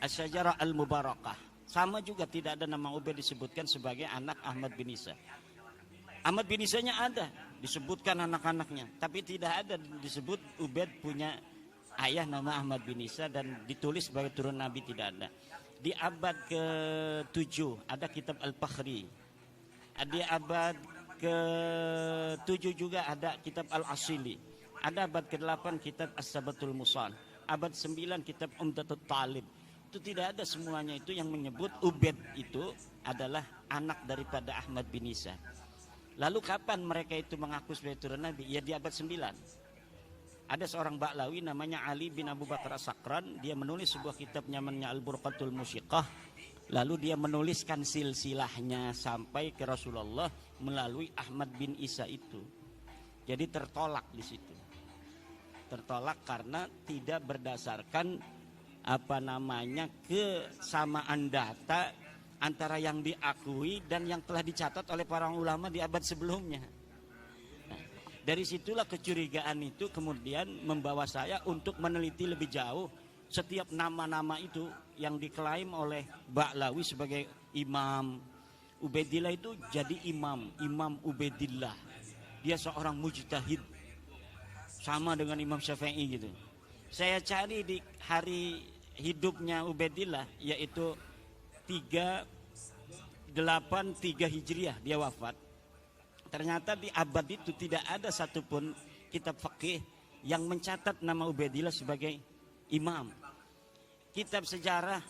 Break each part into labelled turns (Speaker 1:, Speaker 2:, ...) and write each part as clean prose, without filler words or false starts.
Speaker 1: Asy-Syajarah Al-Mubarakah. Sama juga tidak ada nama Ubaid disebutkan sebagai anak Ahmad bin Isa. Ahmad bin Isa-nya ada, disebutkan anak-anaknya, tapi tidak ada disebut Ubaid punya ayah nama Ahmad bin Isa dan ditulis sebagai turun Nabi, tidak ada. Di abad ke-7 ada kitab Al-Fakhri. Di abad ke-7 juga ada kitab Al-Asili. Ada abad ke-8 kitab As-Sabatul Musal. Abad 9 kitab Umdatul Talib. Itu tidak ada semuanya itu yang menyebut Ubaid itu adalah anak daripada Ahmad bin Isa. Lalu kapan mereka itu mengaku sebagai turun Nabi? Ya di abad 9. Ada seorang Ba'lawi namanya Ali bin Abu Bakar As-Sakran. Dia menulis sebuah kitab namanya Al-Burqatul Musyiqah. Lalu dia menuliskan silsilahnya sampai ke Rasulullah melalui Ahmad bin Isa itu. Jadi tertolak di situ. Tertolak karena tidak berdasarkan kesamaan data antara yang diakui dan yang telah dicatat oleh para ulama di abad sebelumnya. Nah, dari situlah kecurigaan itu kemudian membawa saya untuk meneliti lebih jauh setiap nama-nama itu yang diklaim oleh Ba'lawi sebagai imam. Ubaidillah itu jadi Imam Ubaidillah. Dia seorang mujtahid, sama dengan Imam Syafi'i gitu. Saya cari di hari hidupnya Ubaidillah, yaitu 383 Hijriah dia wafat. Ternyata di abad itu tidak ada satupun kitab fikih yang mencatat nama Ubaidillah sebagai imam. Kitab sejarah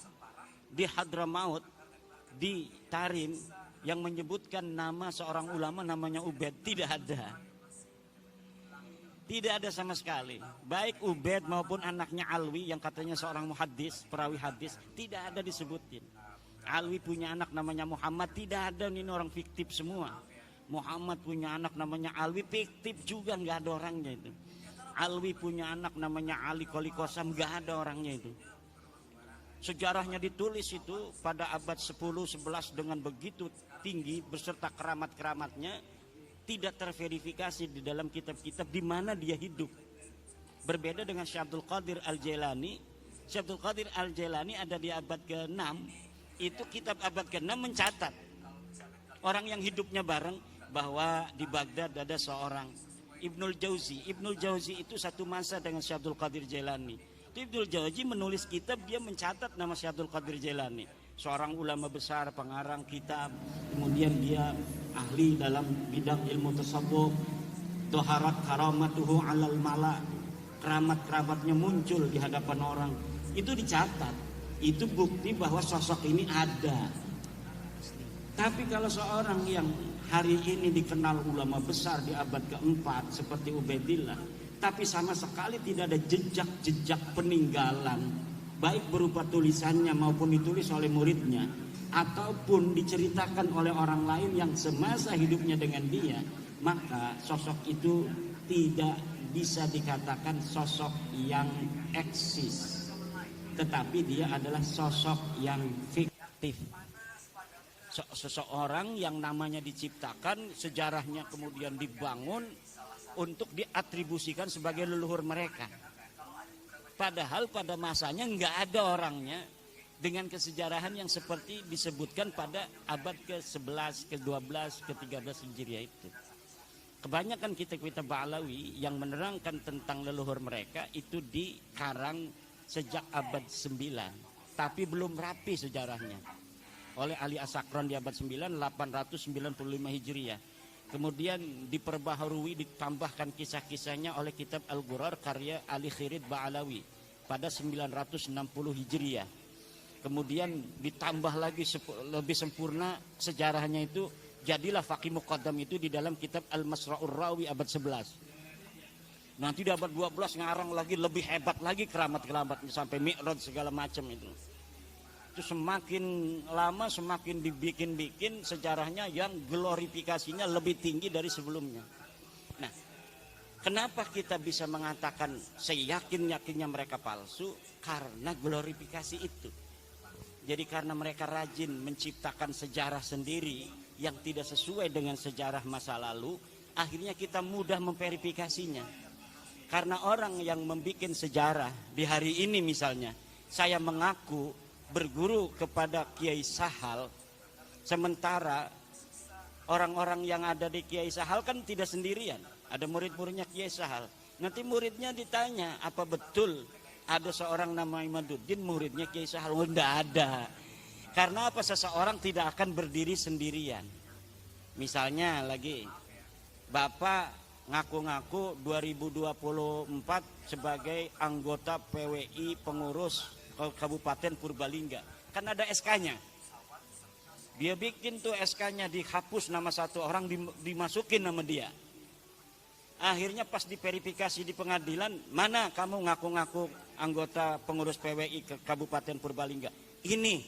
Speaker 1: di Hadramaut, di Tarim, yang menyebutkan nama seorang ulama namanya Ubaid, tidak ada. Tidak ada sama sekali. Baik Ubaid maupun anaknya Alwi yang katanya seorang muhaddis, perawi hadis, tidak ada disebutin. Alwi punya anak namanya Muhammad, tidak ada, ini orang fiktif semua. Muhammad punya anak namanya Alwi, fiktif juga, nggak ada orangnya itu. Alwi punya anak namanya Ali Qoli Qasam, nggak ada orangnya itu. Sejarahnya ditulis itu pada abad 10-11 dengan begitu tinggi beserta keramat-keramatnya. Tidak terverifikasi di dalam kitab-kitab di mana dia hidup. Berbeda dengan Syekh Abdul Qadir Al-Jailani. Syekh Abdul Qadir Al-Jailani ada di abad ke-6. Itu kitab abad ke-6 mencatat orang yang hidupnya bareng bahwa di Baghdad ada seorang Ibnul Jauzi. Ibnul Jauzi itu satu masa dengan Syekh Abdul Qadir Jailani. Itu Ibnul Jauzi menulis kitab, dia mencatat nama Syekh Abdul Qadir Jailani. Seorang ulama besar, pengarang kitab. Kemudian dia ahli dalam bidang ilmu tasawuf. Toharat karamatuhu alal mala. Keramat-keramatnya muncul di hadapan orang. Itu dicatat. Itu bukti bahwa sosok ini ada. Tapi kalau seorang yang hari ini dikenal ulama besar di abad keempat seperti Ubaidillah, tapi sama sekali tidak ada jejak-jejak peninggalan, baik berupa tulisannya maupun ditulis oleh muridnya, ataupun diceritakan oleh orang lain yang semasa hidupnya dengan dia, maka sosok itu tidak bisa dikatakan sosok yang eksis, tetapi dia adalah sosok yang fiktif. Seseorang yang namanya diciptakan, sejarahnya kemudian dibangun untuk diatribusikan sebagai leluhur mereka. Padahal pada masanya nggak ada orangnya dengan kesejarahan yang seperti disebutkan pada abad ke-11, ke-12, ke-13 Hijriah itu. Kebanyakan kitab-kitab Ba'lawi yang menerangkan tentang leluhur mereka itu dikarang sejak abad 9, tapi belum rapi sejarahnya. Oleh Ali As-Sakran di abad 9, 895 Hijriah. Kemudian diperbaharui, ditambahkan kisah-kisahnya oleh kitab Al-Ghurar karya Ali Khirid Ba'alawi pada 960 Hijriah. Kemudian ditambah lagi lebih sempurna sejarahnya itu, jadilah Faqih Muqaddam itu di dalam kitab Al-Masra'ur Rawi abad 11. Nanti di abad 12 ngarang lagi lebih hebat lagi keramat-keramatnya sampai Mi'raj segala macam itu. Itu semakin lama semakin dibikin-bikin sejarahnya yang glorifikasinya lebih tinggi dari sebelumnya. Nah, kenapa kita bisa mengatakan seyakin-yakinnya mereka palsu? Karena glorifikasi itu. Jadi karena mereka rajin menciptakan sejarah sendiri yang tidak sesuai dengan sejarah masa lalu, akhirnya kita mudah memverifikasinya. Karena orang yang membuat sejarah di hari ini misalnya, saya mengaku berguru kepada Kiai Sahal, sementara orang-orang yang ada di Kiai Sahal kan tidak sendirian, ada murid-muridnya Kiai Sahal. Nanti muridnya ditanya, apa betul ada seorang nama Imaduddin muridnya Kiai Sahal? Oh, tidak ada. Karena apa? Seseorang tidak akan berdiri sendirian. Misalnya lagi, Bapak ngaku-ngaku 2024 sebagai anggota PWI pengurus Kabupaten Purbalingga. Kan ada SK-nya. Dia bikin tuh SK-nya, dihapus nama satu orang, dimasukin nama dia. Akhirnya pas diverifikasi di pengadilan, mana kamu ngaku-ngaku anggota pengurus PWI ke Kabupaten Purbalingga? Ini,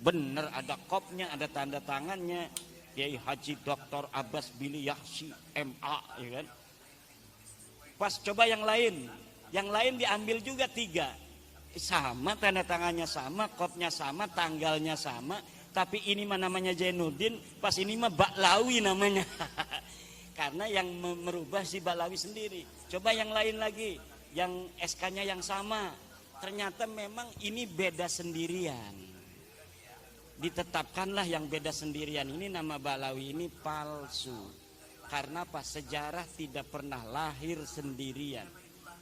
Speaker 1: bener ada kopnya, ada tanda tangannya. Kiai Haji Dr. Abbas Bili Yahsi MA, ya kan? Pas coba yang lain diambil juga 3. Sama, tanda tangannya sama, kopnya sama, tanggalnya sama, tapi ini mah namanya Jainuddin, pas ini mah Baklawi namanya. Karena yang merubah si Baklawi sendiri. Coba yang lain lagi, yang SK-nya yang sama, ternyata memang ini beda sendirian. Ditetapkanlah yang beda sendirian ini nama Baklawi ini palsu. Karena apa? Sejarah tidak pernah lahir sendirian.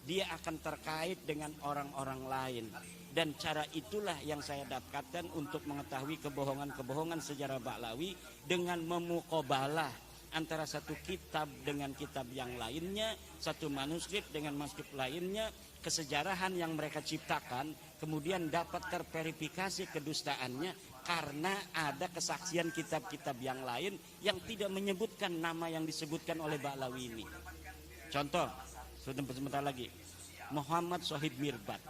Speaker 1: Dia akan terkait dengan orang-orang lain. Dan cara itulah yang saya dapatkan untuk mengetahui kebohongan-kebohongan sejarah Baklawi dengan memukobalah antara satu kitab dengan kitab yang lainnya, satu manuskrip dengan manuskrip lainnya, kesejarahan yang mereka ciptakan, kemudian dapat terverifikasi kedustaannya karena ada kesaksian kitab-kitab yang lain yang tidak menyebutkan nama yang disebutkan oleh Baklawi ini. Contoh, sebentar lagi, Muhammad Shahid Mirbat.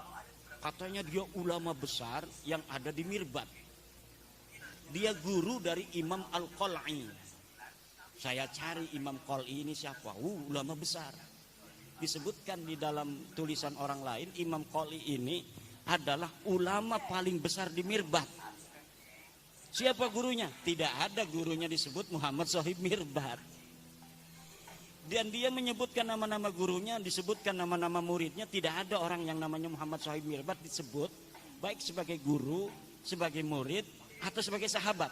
Speaker 1: Katanya dia ulama besar yang ada di Mirbat. Dia guru dari Imam Al-Qal'i. Saya cari Imam Qal'i ini siapa? Ulama besar. Disebutkan di dalam tulisan orang lain, Imam Qal'i ini adalah ulama paling besar di Mirbat. Siapa gurunya? Tidak ada gurunya disebut Muhammad Shahid Mirbat. Dan dia menyebutkan nama-nama gurunya, disebutkan nama-nama muridnya. Tidak ada orang yang namanya Muhammad Shahid Mirbat disebut, baik sebagai guru, sebagai murid, atau sebagai sahabat.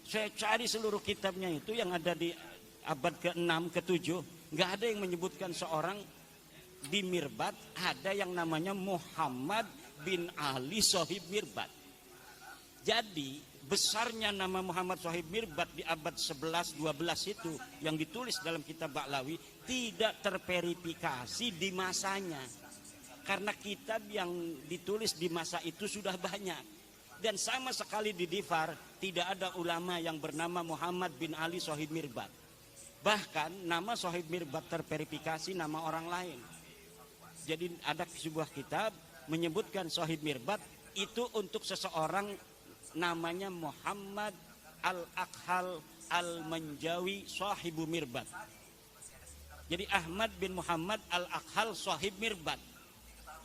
Speaker 1: Saya cari seluruh kitabnya itu yang ada di abad ke-6, ke-7. Nggak ada yang menyebutkan seorang di Mirbat, ada yang namanya Muhammad bin Ali Shahid Mirbat. Jadi besarnya nama Muhammad Shahid Mirbat di abad 11-12 itu yang ditulis dalam kitab Baklawi tidak terverifikasi di masanya. Karena kitab yang ditulis di masa itu sudah banyak. Dan sama sekali di Difar tidak ada ulama yang bernama Muhammad bin Ali Shahid Mirbat. Bahkan nama Shahid Mirbat terverifikasi nama orang lain. Jadi ada sebuah kitab menyebutkan Shahid Mirbat itu untuk seseorang namanya Muhammad Al-Akhal Al-Manjawi Sahibu Mirbat. Jadi Ahmad bin Muhammad Al-Akhal Sahib Mirbat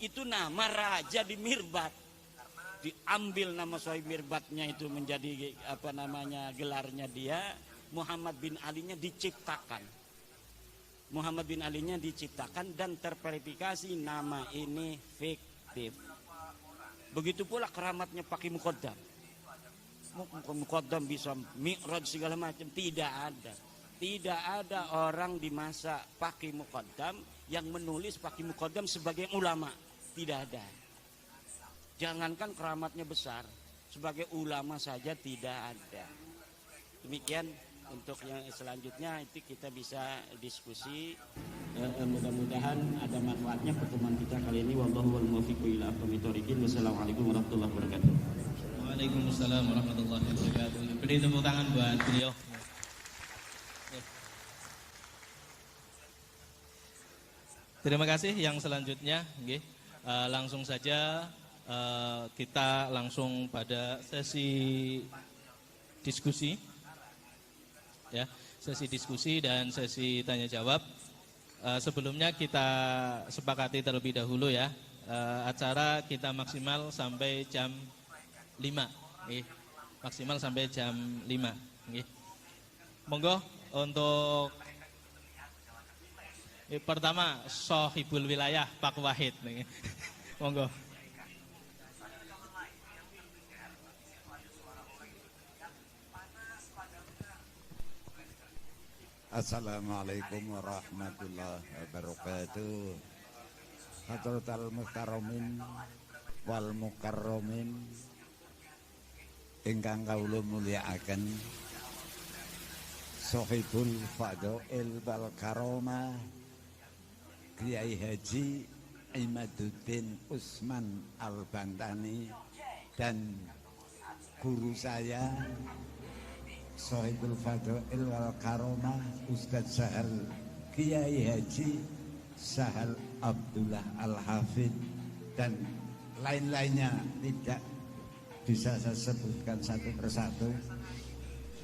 Speaker 1: itu nama raja di Mirbat. Diambil nama Sahib Mirbatnya itu menjadi apa namanya gelarnya dia. Muhammad bin Ali-nya diciptakan. Muhammad bin Ali-nya diciptakan dan terverifikasi nama ini fiktif. Begitu pula keramatnya Paki Muqaddam. Muqaddam bisa mi'raj segala macam, tidak ada. Tidak ada orang di masa Paki Muqaddam yang menulis Paki Muqaddam sebagai ulama. Tidak ada. Jangankan keramatnya besar, sebagai ulama saja tidak ada. Demikian untuk yang selanjutnya itu kita bisa diskusi. Mudah-mudahan ada manfaatnya pertemuan kita kali ini. Wallahu wal muwaffiq ila aqwamit thoriqin. Wassalamualaikum warahmatullahi wabarakatuh.
Speaker 2: Waalaikumsalam warahmatullahi wabarakatuh. Beri tepuk tangan buat beliau. Terima kasih. Yang selanjutnya, langsung saja kita langsung pada sesi diskusi, ya, sesi diskusi dan sesi tanya jawab. Sebelumnya kita sepakati terlebih dahulu ya, acara kita maksimal sampai jam 5, maksimal sampai jam 5. Monggo untuk pertama Sohibul Wilayah Pak Wahid, monggo.
Speaker 3: Assalamualaikum warahmatullahi wabarakatuh. Hadratal muhtaromin wal mukarromin ingkang kawula mulyakaken, Sohibul Fadhail wal Karomah Kiai Haji Imaduddin Usman Al-Bantani dan guru saya Sohibul Fadhail wal Karomah Ustadz Sahal Kiai Haji Sahal Abdullah Al-Hafidh dan lain-lainnya tidak bisa saya sebutkan satu persatu.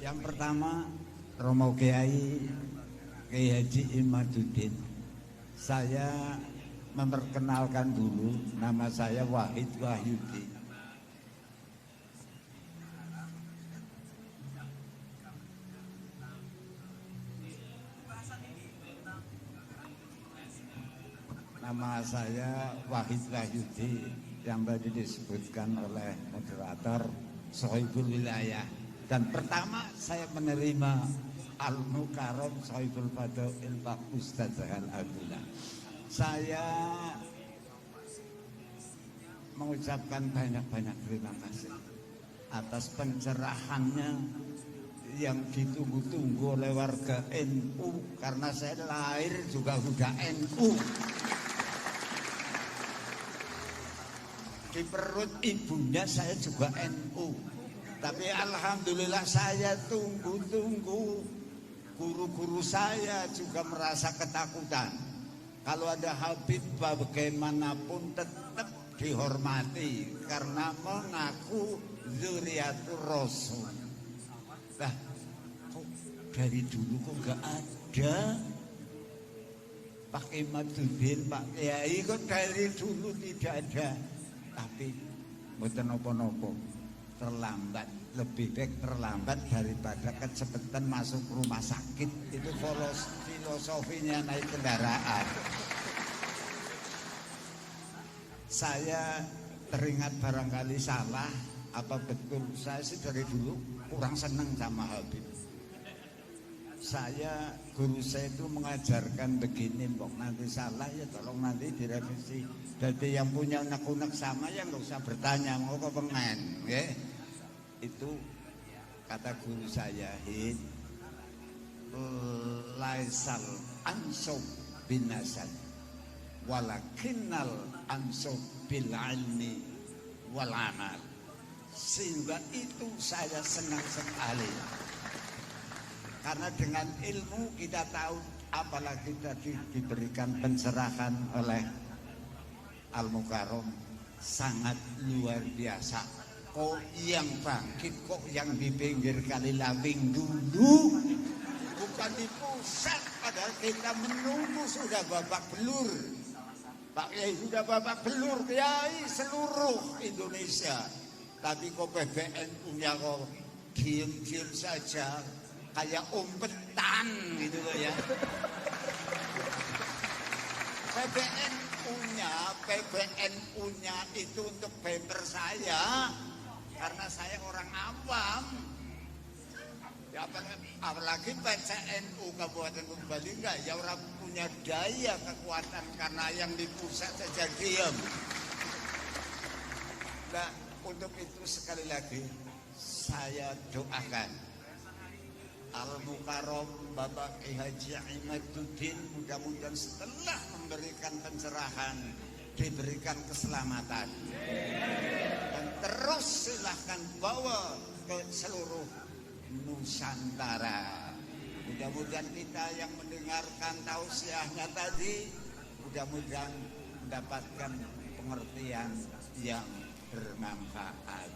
Speaker 3: Yang pertama, Romo Kiai Haji Imaduddin. Saya memperkenalkan dulu, nama saya Wahid Wahyudi. Nama saya Wahid Wahyudi yang tadi disebutkan oleh moderator Sohibul Wilayah. Dan pertama saya menerima Al-Mukarram Sohibul Fadhail Pak Ustadz Sahal Abdullah. Saya mengucapkan banyak-banyak terima kasih atas pencerahannya yang ditunggu-tunggu oleh warga NU, karena saya lahir juga sudah NU. Di perut ibunya saya juga NU. Tapi alhamdulillah saya tunggu-tunggu. Guru-guru saya juga merasa ketakutan. Kalau ada Habib bagaimanapun tetap dihormati karena mengaku Zuriatur Rasul. Nah, kok dari dulu kok gak ada Pak Imaduddin, Pak Kiai, kok dari dulu tidak ada. Tapi mboten napa-napa, terlambat, lebih baik terlambat daripada kecepatan masuk rumah sakit. Itu filosofinya naik kendaraan. Saya teringat barangkali salah, apa betul, saya sih dari dulu kurang senang sama Habib. Guru saya itu mengajarkan begini, mbok nanti salah ya tolong nanti direvisi. Jadi yang punya unek-unek sama ya nggak usah bertanya, mau kok pengen, ya. Itu kata guru saya, laisal ansub bin nasab walakinnal ansub bil ilmi wal amal. Sehingga itu saya senang sekali. Karena dengan ilmu kita tahu, apalagi tadi diberikan pencerahan oleh Al-Mukarram, sangat luar biasa. Kok yang bangkit, kok yang di pinggir kali Lawing dulu, bukan di pusat, padahal kita menunggu sudah babak belur. Pak Kiai sudah babak belur, Kiai seluruh Indonesia. Tapi kok PBNU-nya kok diem-diem saja, kayak umpetan gitu loh ya. PBNU-nya itu untuk bemper saya, karena saya orang awam. Ya, apalagi PCNU Kabupaten Bali enggak, ya orang punya daya kekuatan karena yang di pusat saja diam. Nah, untuk itu sekali lagi saya doakan Al-Mukarram Bapak Haji Imaduddin, mudah-mudahan setelah memberikan pencerahan diberikan keselamatan, dan terus silahkan bawa ke seluruh Nusantara. Mudah-mudahan kita yang mendengarkan tausiahnya tadi mudah-mudahan mendapatkan pengertian yang bermanfaat.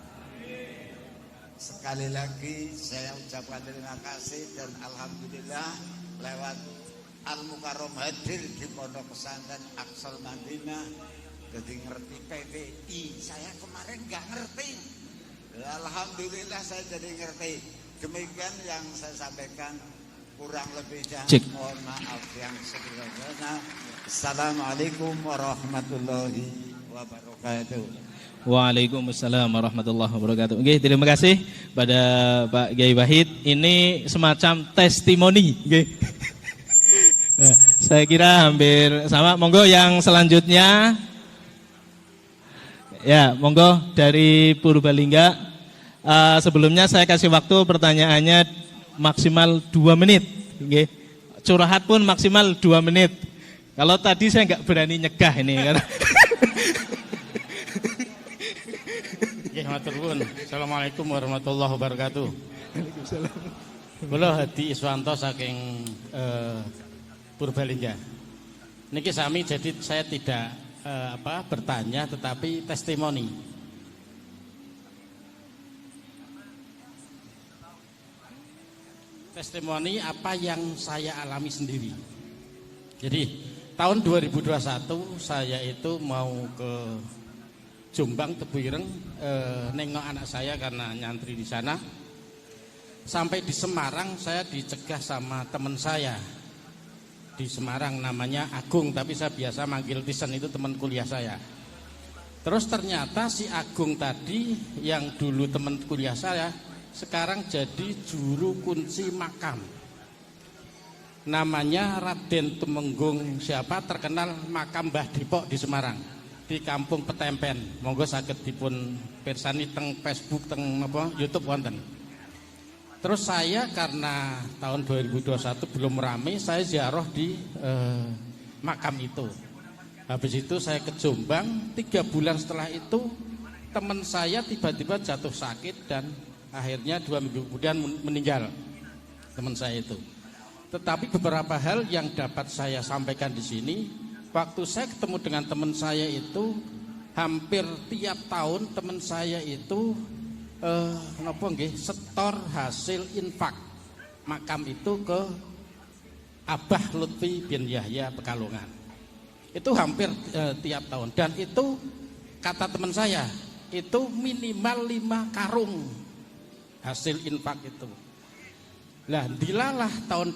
Speaker 3: Sekali lagi saya ucapkan terima kasih dan alhamdulillah lewat Al-Mukarram hadir di Pondok Pesantren Aqsal Madinah, jadi ngerti PBI. Saya kemarin nggak ngerti, alhamdulillah saya jadi ngerti. Demikian yang saya sampaikan, kurang lebihnya mohon maaf yang sebelumnya. Assalamualaikum warahmatullahi wabarakatuh. wabarakatuh.
Speaker 2: Waalaikumsalam warahmatullahi wabarakatuh. Oke, terima kasih pada Pak Kiai Wahid. Ini semacam testimoni. Oke. Saya kira hampir sama. Monggo yang selanjutnya. Ya, monggo dari Purbalingga. Sebelumnya saya kasih waktu pertanyaannya maksimal 2 menit. Oke. Curhat pun maksimal 2 menit. Kalau tadi saya nggak berani nyegah ini karena
Speaker 4: Matur nuwun. Assalamualaikum warahmatullahi wabarakatuh. Kula Hadi Iswanto saking Purbalingga. Niki sami, jadi saya tidak bertanya tetapi testimoni. Testimoni apa yang saya alami sendiri. Jadi tahun 2021 saya itu mau ke Jombang, Tebuireng, nengok anak saya karena nyantri di sana. Sampai di Semarang saya dicegah sama teman saya di Semarang, namanya Agung, tapi saya biasa manggil Tisen, itu teman kuliah saya. Terus ternyata si Agung tadi yang dulu teman kuliah saya sekarang jadi juru kunci makam. Namanya Raden Tumenggung siapa, terkenal makam Mbah Dipok di Semarang, di Kampung Petempen. Monggo saged dipun pirsani teng Facebook, teng YouTube wonten. Terus saya karena tahun 2021 belum rame, saya ziarah di makam itu. Habis itu saya ke Jombang, 3 bulan setelah itu teman saya tiba-tiba jatuh sakit dan akhirnya 2 minggu kemudian meninggal teman saya itu. Tetapi beberapa hal yang dapat saya sampaikan di sini. Waktu saya ketemu dengan teman saya itu, hampir tiap tahun teman saya itu setor hasil infak makam itu ke Abah Lutfi bin Yahya Pekalongan. Itu hampir tiap tahun, dan itu kata teman saya itu minimal 5 karung hasil infak itu. Lah dilalah tahun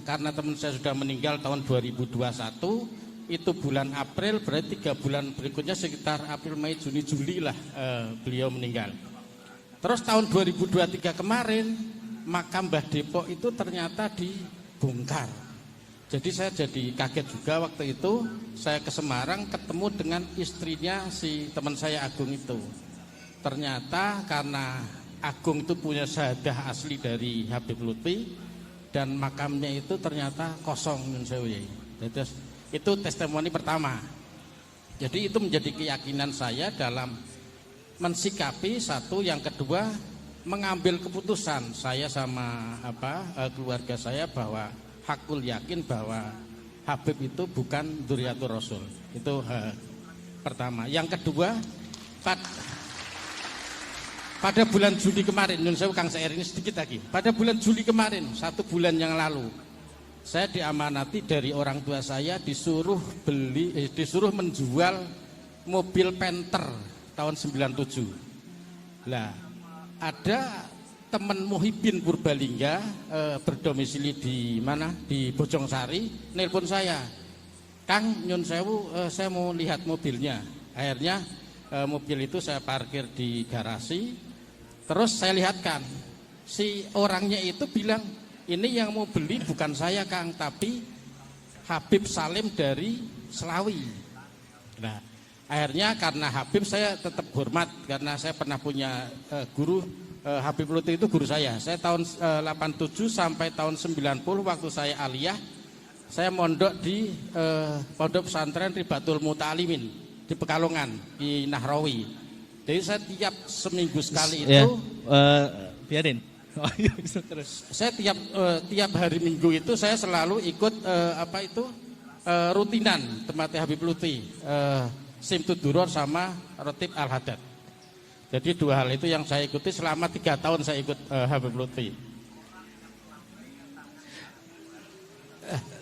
Speaker 4: karena teman saya sudah meninggal tahun 2021. Itu bulan April, berarti 3 bulan berikutnya sekitar April, Mei, Juni, Juli lah beliau meninggal. Terus tahun 2023 kemarin makam Mbah Depok itu ternyata dibongkar. Jadi saya jadi kaget juga waktu itu. Saya ke Semarang ketemu dengan istrinya si teman saya Agung itu. Ternyata karena Agung itu punya syahadah asli dari Habib Lutfi, dan makamnya itu ternyata kosong. Jadi itu testimoni pertama. Jadi itu menjadi keyakinan saya dalam mensikapi satu. Yang kedua, mengambil keputusan saya sama keluarga saya bahwa hakul yakin bahwa Habib itu bukan dzurriyyatur Rasul. Itu pertama. Yang kedua, pada bulan Juli kemarin, saya Kang Sair ini sedikit lagi. Pada bulan Juli kemarin, 1 bulan yang lalu, saya diamanati dari orang tua saya disuruh menjual mobil Panther tahun 97. Lah, ada teman Muhyiddin Purbalingga berdomisili di mana? Di Bojongsari, nelpon saya. Kang, nyun sewu, saya mau lihat mobilnya. Akhirnya mobil itu saya parkir di garasi. Terus saya lihatkan, si orangnya itu bilang, ini yang mau beli bukan saya Kang, tapi Habib Salim dari Selawi. Nah, akhirnya karena Habib saya tetap hormat, karena saya pernah punya guru, Habib Lutfi itu guru saya. Saya tahun 87 sampai tahun 90 waktu saya aliyah, saya mondok di pondok pesantren Ribatul Muta'alimin di Pekalongan, di Nahrawi. Jadi saya tiap seminggu sekali itu
Speaker 2: biarin.
Speaker 4: Saya tiap hari Minggu itu saya selalu ikut rutinan tempatnya Habib Lutfi, Simtud Duror sama Rotib Al-Haddad. Jadi 2 hal itu yang saya ikuti selama 3 tahun saya ikut Habib Lutfi.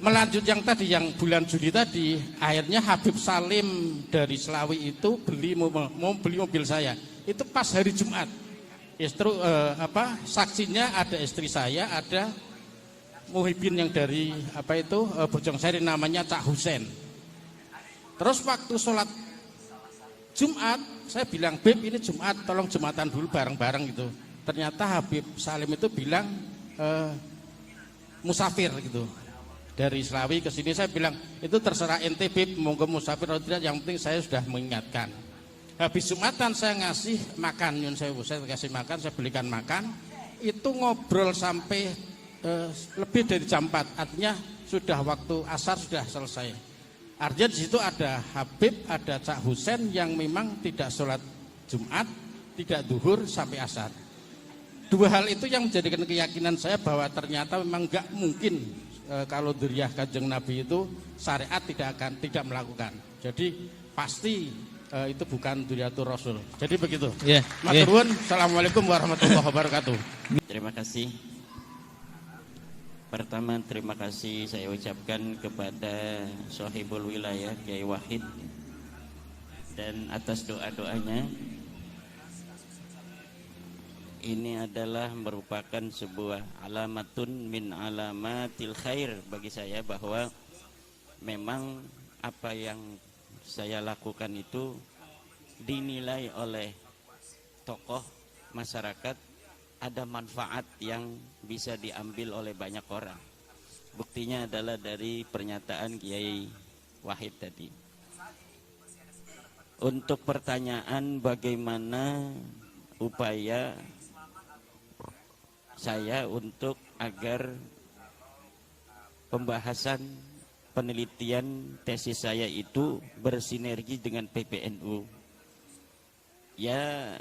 Speaker 4: Melanjut yang tadi, yang bulan Juli tadi, akhirnya Habib Salim dari Selawi itu mau beli mobil saya. Itu pas hari Jumat. Saksinya ada istri saya, ada Muhyiddin yang dari Bojongsari namanya Cak Husen. Terus waktu sholat Jumat saya bilang, Beb ini Jumat, tolong Jumatan dulu bareng-bareng gitu. Ternyata Habib Salim itu bilang musafir gitu. Dari Selawi ke sini saya bilang, itu terserah ente Beb, monggo musafir atau tidak, yang penting saya sudah mengingatkan. Habis Jumatan saya ngasih makan, saya kasih makan, saya belikan makan. Itu ngobrol sampai lebih dari jam 4, artinya sudah waktu asar sudah selesai. Artinya di situ ada Habib, ada Cak Husen yang memang tidak sholat Jumat, tidak duhur sampai asar. Dua hal itu yang menjadikan keyakinan saya bahwa ternyata memang nggak mungkin kalau dzurriyyah Kanjeng Nabi itu syariat tidak melakukan. Jadi pasti itu bukan dzurriyyatur Rasul. Jadi begitu.
Speaker 2: Ya.
Speaker 4: Matur nuwun. Assalamualaikum warahmatullahi wabarakatuh.
Speaker 1: Terima kasih. Pertama terima kasih saya ucapkan kepada Sohibul Wilayah Kiai Wahid dan atas doa-doanya. Ini adalah merupakan sebuah alamatun min alamatil khair bagi saya, bahwa memang apa yang saya lakukan itu dinilai oleh tokoh masyarakat, ada manfaat yang bisa diambil oleh banyak orang. Buktinya adalah dari pernyataan Kiai Wahid tadi. Untuk pertanyaan bagaimana upaya saya untuk agar pembahasan penelitian tesis saya itu bersinergi dengan PBNU, ya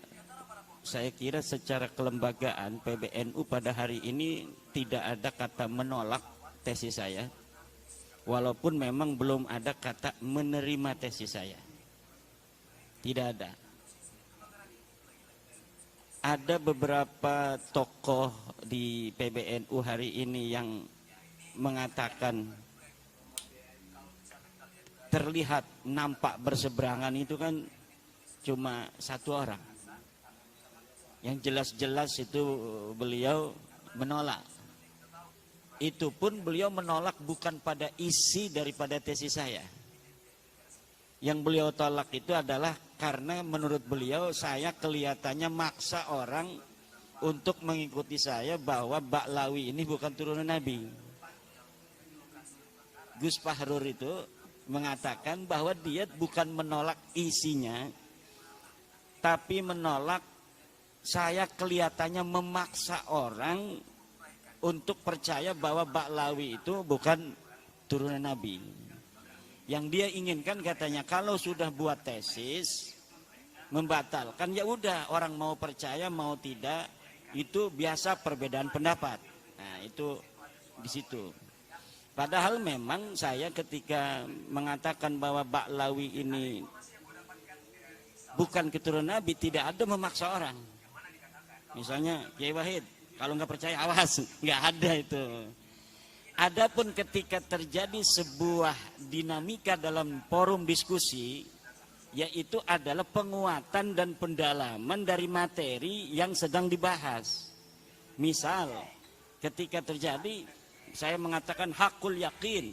Speaker 1: saya kira secara kelembagaan PBNU pada hari ini tidak ada kata menolak tesis saya, walaupun memang belum ada kata menerima tesis saya, tidak ada. Ada beberapa tokoh di PBNU hari ini yang mengatakan terlihat nampak berseberangan, itu kan cuma satu orang. Yang jelas-jelas itu beliau menolak. Itu pun beliau menolak bukan pada isi daripada tesis saya. Yang beliau tolak itu adalah karena menurut beliau saya kelihatannya maksa orang untuk mengikuti saya bahwa Ba'lawi ini bukan turunan Nabi. Gus Fahrur itu mengatakan bahwa dia bukan menolak isinya, tapi menolak saya kelihatannya memaksa orang untuk percaya bahwa Ba'lawi itu bukan turunan Nabi. Yang dia inginkan katanya kalau sudah buat tesis membatalkan, ya udah, orang mau percaya mau tidak itu biasa perbedaan pendapat. Nah, itu di situ. Padahal memang saya ketika mengatakan bahwa Ba'lawi ini bukan keturunan Nabi, tidak ada memaksa orang. Misalnya Kiai Wahid, kalau nggak percaya awas, nggak ada itu. Adapun ketika terjadi sebuah dinamika dalam forum diskusi, yaitu adalah penguatan dan pendalaman dari materi yang sedang dibahas. Misal, ketika terjadi, saya mengatakan hakul yakin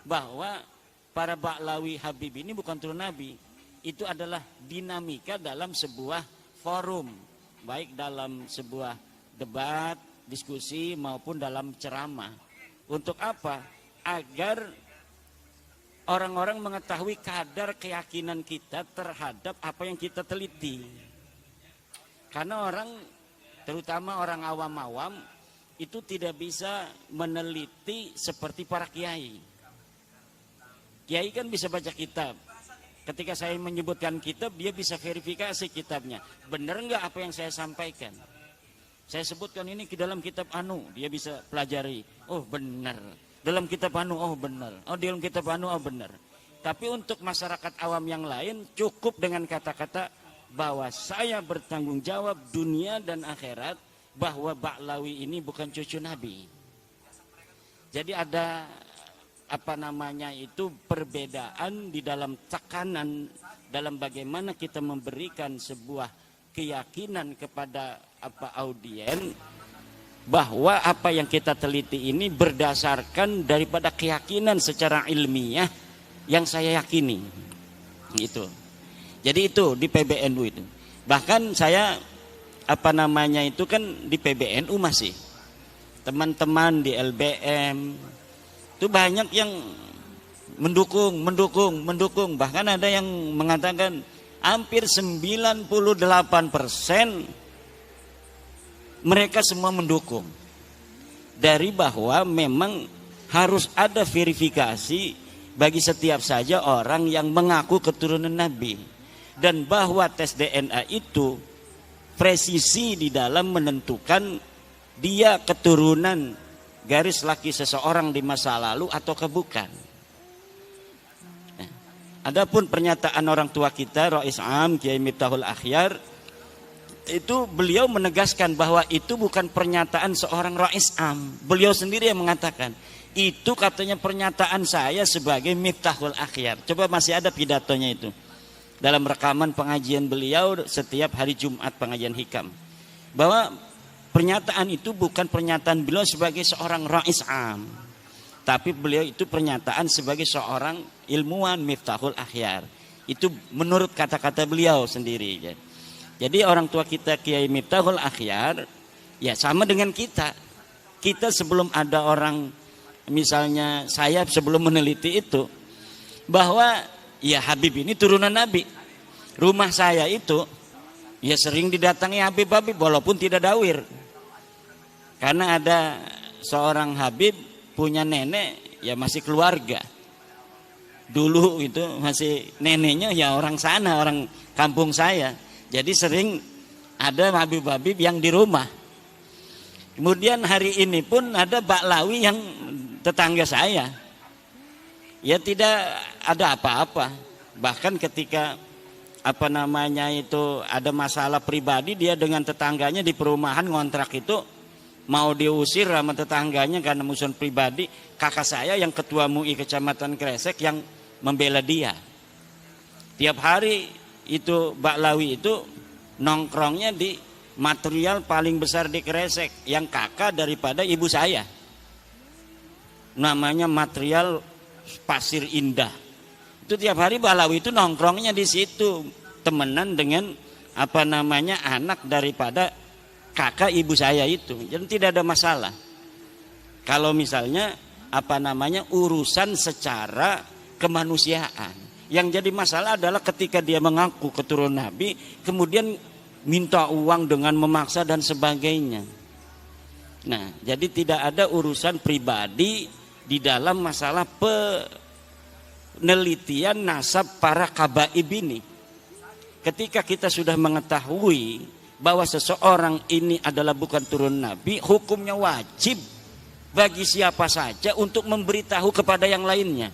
Speaker 1: bahwa para Ba'lawi Habib ini bukan turun Nabi. Itu adalah dinamika dalam sebuah forum, baik dalam sebuah debat, diskusi maupun dalam ceramah. Untuk apa? Agar orang-orang mengetahui kadar keyakinan kita terhadap apa yang kita teliti. Karena orang, terutama orang awam-awam, itu tidak bisa meneliti seperti para kiai. Kiai kan bisa baca kitab. Ketika saya menyebutkan kitab, dia bisa verifikasi kitabnya. Benar nggak apa yang saya sampaikan? Saya sebutkan ini ke dalam kitab anu, dia bisa pelajari. Oh benar. Dalam kitab anu, oh benar. Oh dalam kitab anu, oh benar. Tapi untuk masyarakat awam yang lain cukup dengan kata-kata bahwa saya bertanggung jawab dunia dan akhirat, bahwa Ba'lawi ini bukan cucu Nabi. Jadi ada perbedaan di dalam tekanan dalam bagaimana kita memberikan sebuah keyakinan kepada audien bahwa apa yang kita teliti ini berdasarkan daripada keyakinan secara ilmiah yang saya yakini. Gitu. Jadi itu di PBNU itu. Bahkan saya apa namanya itu kan di PBNU masih. Teman-teman di LBM itu banyak yang mendukung. Bahkan ada yang mengatakan hampir 98% mereka semua mendukung. Dari bahwa memang harus ada verifikasi bagi setiap saja orang yang mengaku keturunan Nabi. Dan bahwa tes DNA itu presisi di dalam menentukan dia keturunan garis laki seseorang di masa lalu atau bukan. Nah, adapun pernyataan orang tua kita Rais Am Kiai Miftahul Akhyar, itu beliau menegaskan bahwa itu bukan pernyataan seorang Rais Am. Beliau sendiri yang mengatakan, itu katanya pernyataan saya sebagai Miftahul Akhyar. Coba masih ada pidatonya itu dalam rekaman pengajian beliau setiap hari Jumat pengajian hikam, bahwa pernyataan itu bukan pernyataan beliau sebagai seorang Rais Am, tapi beliau itu pernyataan sebagai seorang ilmuwan Miftahul Akhyar. Itu menurut kata-kata beliau sendiri. Jadi orang tua kita Kiai Miftahul Akhyar ya sama dengan kita. Kita sebelum ada orang, misalnya saya sebelum meneliti itu, bahwa ya Habib ini turunan Nabi. Rumah saya itu ya sering didatangi Habib-Habib walaupun tidak dawir. Karena ada seorang Habib punya nenek ya masih keluarga. Dulu itu masih neneknya ya orang sana, orang kampung saya. Jadi sering ada Habib-Habib yang di rumah. Kemudian hari ini pun ada Baklawi yang tetangga saya. Ya tidak ada apa-apa. Bahkan ketika apa namanya itu ada masalah pribadi, dia dengan tetangganya di perumahan ngontrak itu mau diusir sama tetangganya karena musuhan pribadi. Kakak saya yang ketua MUI Kecamatan Kresek yang membela dia. Tiap hari itu Baklawi itu nongkrongnya di material paling besar di Kresek yang kakak daripada ibu saya. Namanya material Pasir Indah. Itu tiap hari Baklawi itu nongkrongnya di situ, temenan dengan apa namanya anak daripada kakak ibu saya itu. Jadi tidak ada masalah. Kalau misalnya apa namanya urusan secara kemanusiaan. Yang jadi masalah adalah ketika dia mengaku keturunan Nabi, kemudian minta uang dengan memaksa dan sebagainya. Nah, jadi tidak ada urusan pribadi di dalam masalah penelitian nasab para kabaib ini. Ketika kita sudah mengetahui bahwa seseorang ini adalah bukan turun Nabi, hukumnya wajib bagi siapa saja untuk memberitahu kepada yang lainnya.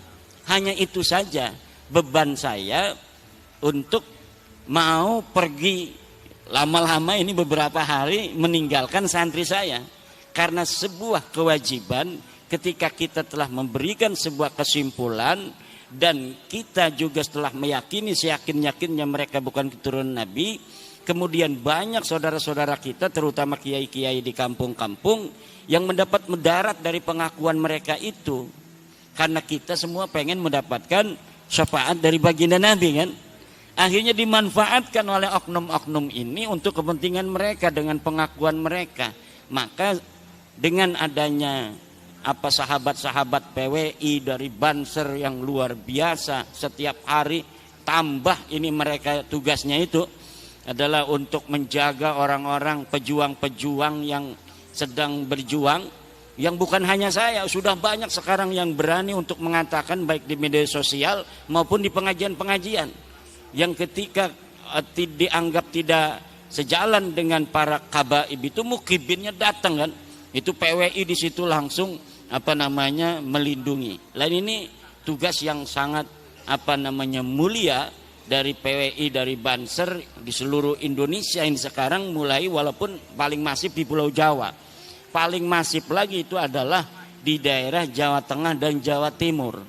Speaker 1: Hanya itu saja beban saya untuk mau pergi lama-lama ini beberapa hari meninggalkan santri saya. Karena sebuah kewajiban ketika kita telah memberikan sebuah kesimpulan dan kita juga setelah meyakini seyakin-yakinnya mereka bukan keturunan Nabi, kemudian banyak saudara-saudara kita terutama kiai-kiai di kampung-kampung yang mendapat mudarat dari pengakuan mereka itu, karena kita semua pengen mendapatkan syafaat dari baginda Nabi kan. Akhirnya dimanfaatkan oleh oknum-oknum ini untuk kepentingan mereka dengan pengakuan mereka. Maka dengan adanya sahabat-sahabat PWI dari Banser yang luar biasa setiap hari, tambah ini mereka tugasnya itu adalah untuk menjaga orang-orang pejuang-pejuang yang sedang berjuang, yang bukan hanya saya, sudah banyak sekarang yang berani untuk mengatakan baik di media sosial maupun di pengajian-pengajian yang ketika dianggap tidak sejalan dengan para kabaib itu mukibinnya datang kan, itu PWI di situ langsung melindungi. Lain ini tugas yang sangat mulia dari PWI dari Banser di seluruh Indonesia ini sekarang mulai, walaupun paling masif di Pulau Jawa. Paling masif lagi itu adalah di daerah Jawa Tengah dan Jawa Timur.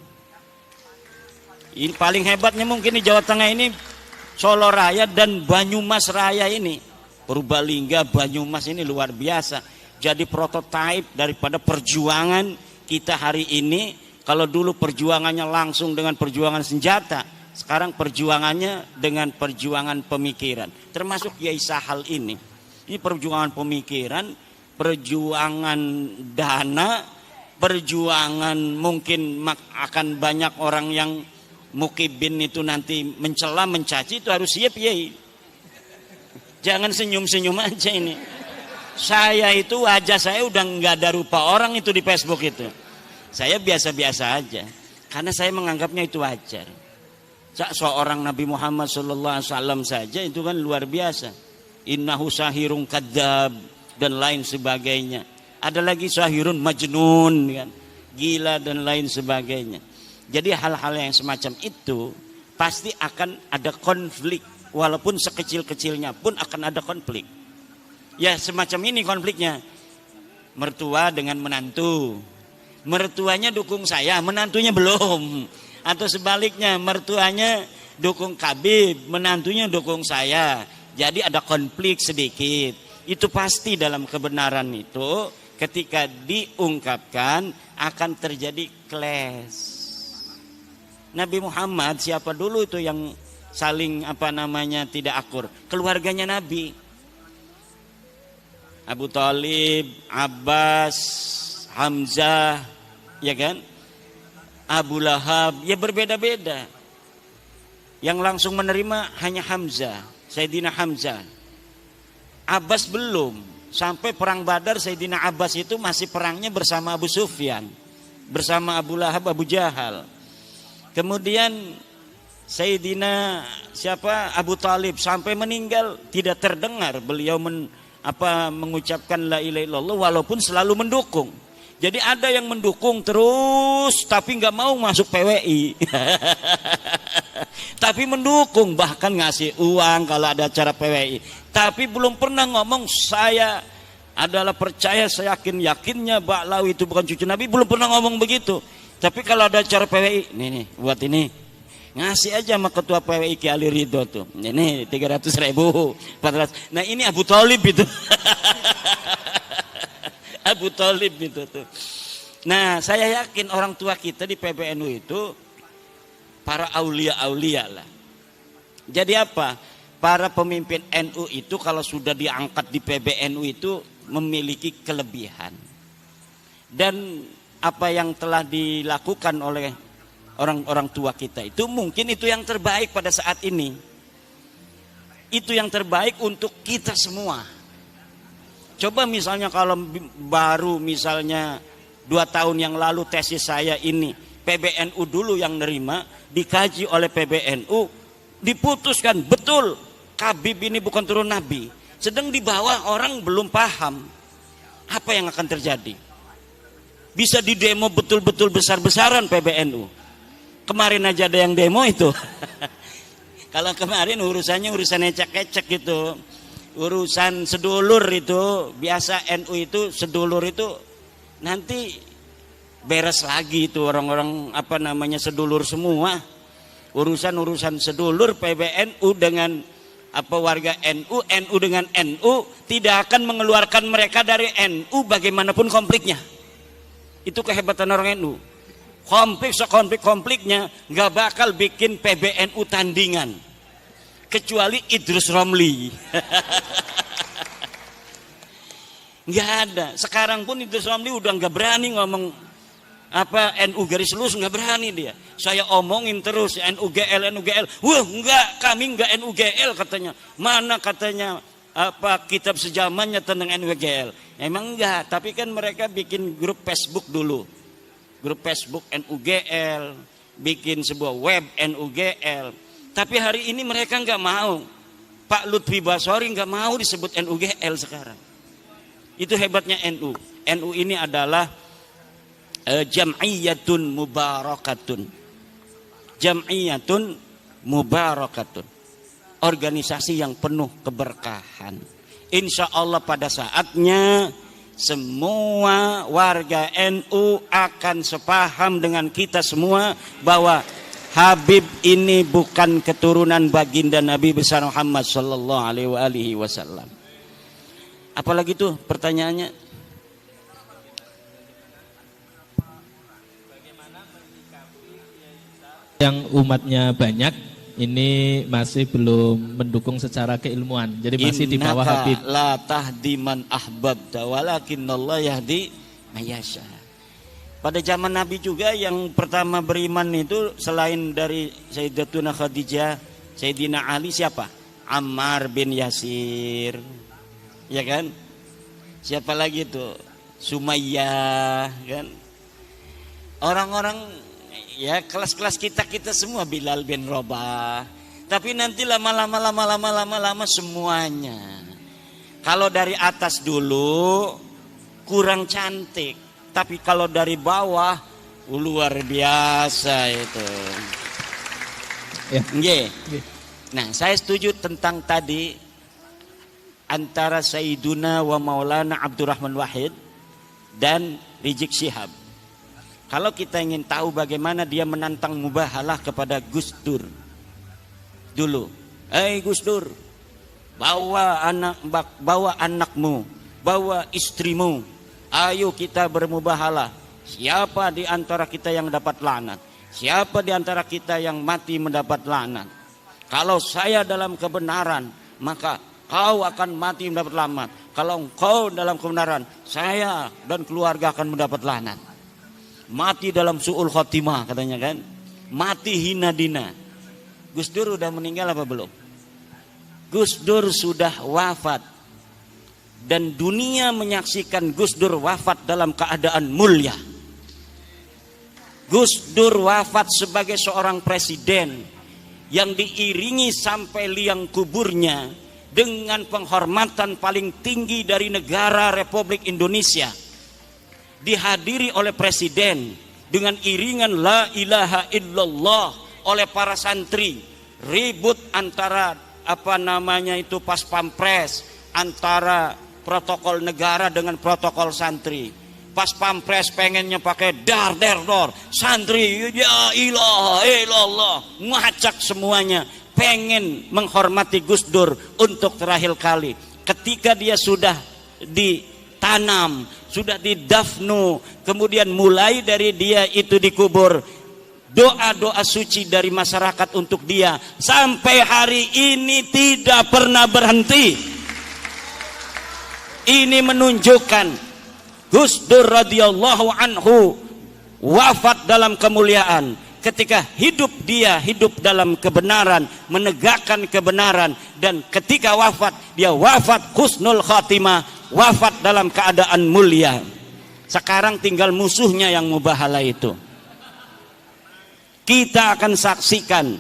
Speaker 1: Ini paling hebatnya mungkin di Jawa Tengah ini Solo Raya dan Banyumas Raya ini. Purbalingga, Banyumas ini luar biasa. Jadi prototipe daripada perjuangan kita hari ini. Kalau dulu perjuangannya langsung dengan perjuangan senjata, Sekarang perjuangannya dengan perjuangan pemikiran. Termasuk Kiai Sahal ini. Ini perjuangan pemikiran, perjuangan dana, perjuangan mungkin akan banyak orang yang mukibin itu nanti mencela, mencaci, itu harus siap ya. Jangan senyum-senyum aja ini. Saya itu wajah saya udah nggak ada rupa orang itu di Facebook itu. Saya biasa-biasa aja. Karena saya menganggapnya itu wajar. Seorang Nabi Muhammad SAW saja itu kan luar biasa. Innahu sahirun kadzab dan lain sebagainya. Ada lagi sahirun majnun kan, gila dan lain sebagainya. Jadi hal-hal yang semacam itu pasti akan ada konflik, walaupun sekecil-kecilnya pun akan ada konflik. Ya semacam ini konfliknya. Mertua dengan menantu. Mertuanya dukung saya, menantunya belum. Atau sebaliknya, mertuanya dukung Kabib, menantunya dukung saya. Jadi ada konflik sedikit. Itu pasti dalam kebenaran itu ketika diungkapkan akan terjadi clash. Nabi Muhammad siapa dulu itu yang saling tidak akur? Keluarganya Nabi. Abu Thalib, Abbas, Hamzah, ya kan? Abu Lahab, ya berbeda-beda. Yang langsung menerima hanya Hamzah, Sayyidina Hamzah. Abbas belum. Sampai perang Badar Sayyidina Abbas itu masih perangnya bersama Abu Sufyan, bersama Abu Lahab, Abu Jahal. Kemudian Sayyidina Abu Thalib sampai meninggal tidak terdengar beliau mengucapkan la ilaha illallah walaupun selalu mendukung. Jadi ada yang mendukung terus tapi nggak mau masuk PWI. Tapi mendukung, bahkan ngasih uang kalau ada acara PWI. Tapi belum pernah ngomong saya adalah percaya, saya yakinnya Ba'lawi itu bukan cucu Nabi, belum pernah ngomong begitu. Tapi kalau ada acara PWI, nih buat ini. Ngasih aja sama ketua PWI Ki Ali Ridho tuh. Ini 300.000, 400. Nah ini Abu Thalib itu. Abu Thalib itu tuh. Nah saya yakin orang tua kita di PBNU itu para aulia-aulia lah. Jadi apa? Para pemimpin NU itu kalau sudah diangkat di PBNU itu memiliki kelebihan. Dan apa yang telah dilakukan oleh orang-orang tua kita itu mungkin itu yang terbaik pada saat ini. Itu yang terbaik untuk kita semua. Coba misalnya kalau baru misalnya 2 tahun yang lalu tesis saya ini PBNU dulu yang nerima, dikaji oleh PBNU, diputuskan betul Habib ini bukan turun Nabi. Sedang di bawah orang belum paham apa yang akan terjadi. Bisa didemo betul-betul besar-besaran PBNU. Kemarin aja ada yang demo itu. Kalau kemarin urusannya urusan ecek-ecek gitu. Urusan sedulur itu, biasa NU itu sedulur itu nanti beres lagi itu orang-orang sedulur semua. Urusan sedulur PBNU dengan warga NU, NU dengan NU tidak akan mengeluarkan mereka dari NU bagaimanapun konfliknya. Itu kehebatan orang NU. Konfliknya nggak bakal bikin PBNU tandingan kecuali Idrus Romli. Nggak ada. Sekarang pun Idrus Romli udah nggak berani ngomong NU garis lurus, nggak berani dia. Saya omongin terus NUGL. Wah enggak, kami enggak NUGL katanya. Mana katanya kitab sejamannya tentang NUGL. Emang enggak, tapi kan mereka bikin grup Facebook dulu. Grup Facebook NUGL, bikin sebuah web NUGL. Tapi hari ini mereka nggak mau. Pak Lutfi Basori nggak mau disebut NUGL sekarang. Itu hebatnya NU. NU ini adalah jam'iyatun mubarakatun. Jam'iyatun mubarakatun. Organisasi yang penuh keberkahan. Insya Allah pada saatnya semua warga NU akan sepaham dengan kita semua bahwa Habib ini bukan keturunan baginda Nabi besar Muhammad sallallahu alaihi wasallam. Apalagi tuh pertanyaannya?
Speaker 2: yang umatnya banyak ini masih belum mendukung secara keilmuan. Jadi masih di bawah Habib.
Speaker 1: Innaka la tahdi man ahbabta walakinnallaha yahdi mayasha. Pada zaman Nabi juga yang pertama beriman itu selain dari Sayyidatuna Khadijah, Sayyidina Ali siapa? Ammar bin Yasir. Ya kan? Siapa lagi itu? Sumayyah, kan? Orang-orang ya kelas-kelas kita semua, Bilal bin Rabah. Tapi nanti lama-lama semuanya. Kalau dari atas dulu kurang cantik, tapi kalau dari bawah luar biasa itu.
Speaker 2: Ya.
Speaker 1: Nggih. Nah, saya setuju tentang tadi antara Sayyiduna wa Maulana Abdurrahman Wahid dan Rizik Syihab. Kalau kita ingin tahu bagaimana dia menantang mubahalah kepada Gus Dur dulu. Gus Dur, bawa anakmu, bawa istrimu, ayo kita bermubahalah. Siapa di antara kita yang dapat laknat? Siapa di antara kita yang mati mendapat laknat? Kalau saya dalam kebenaran, maka kau akan mati mendapat laknat. Kalau engkau dalam kebenaran, saya dan keluarga akan mendapat laknat. Mati dalam su'ul khotimah katanya kan. Mati hina dina. Gus Dur udah meninggal apa belum? Gus Dur sudah wafat. Dan dunia menyaksikan Gus Dur wafat dalam keadaan mulia. Gus Dur wafat sebagai seorang presiden yang diiringi sampai liang kuburnya dengan penghormatan paling tinggi dari negara Republik Indonesia. Dihadiri oleh presiden dengan iringan la ilaha illallah oleh para santri. Ribut antara pas pampres, antara protokol negara dengan protokol santri. Pas pampres pengennya pakai dar, santri ya ilaha illallah, ngacak semuanya, pengen menghormati Gus Dur untuk terakhir kali. Ketika dia sudah ditanam, sudah didafnu, kemudian mulai dari dia itu dikubur, doa-doa suci dari masyarakat untuk dia sampai hari ini tidak pernah berhenti. Ini menunjukkan Gus Dur radhiyallahu anhu wafat dalam kemuliaan. Ketika hidup dia hidup dalam kebenaran, menegakkan kebenaran, dan ketika wafat dia wafat husnul khatimah, wafat dalam keadaan mulia. Sekarang tinggal musuhnya yang mubahalah itu. Kita akan saksikan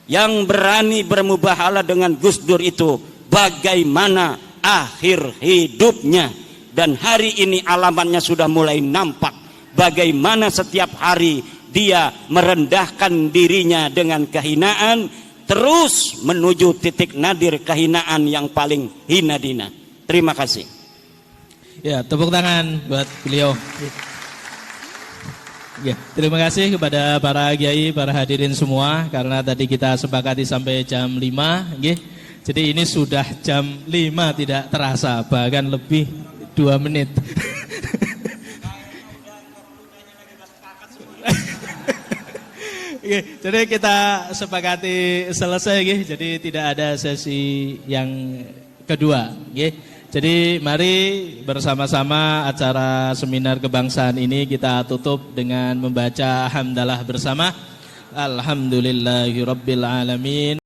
Speaker 1: yang berani bermubahalah dengan Gus Dur itu bagaimana akhir hidupnya. Dan hari ini alamannya sudah mulai nampak. Bagaimana setiap hari dia merendahkan dirinya dengan kehinaan, terus menuju titik nadir kehinaan yang paling hina dina. Terima kasih.
Speaker 2: Ya, tepuk tangan buat beliau. Ya, terima kasih kepada para kiai, para hadirin semua, karena tadi kita sepakati sampai jam 5, nggih. Jadi ini sudah jam 5 tidak terasa, bahkan lebih 2 menit. Oke, jadi kita sepakati selesai, jadi tidak ada sesi yang kedua. Jadi mari bersama-sama acara seminar kebangsaan ini kita tutup dengan membaca hamdalah bersama. Alhamdulillahirabbil alamin.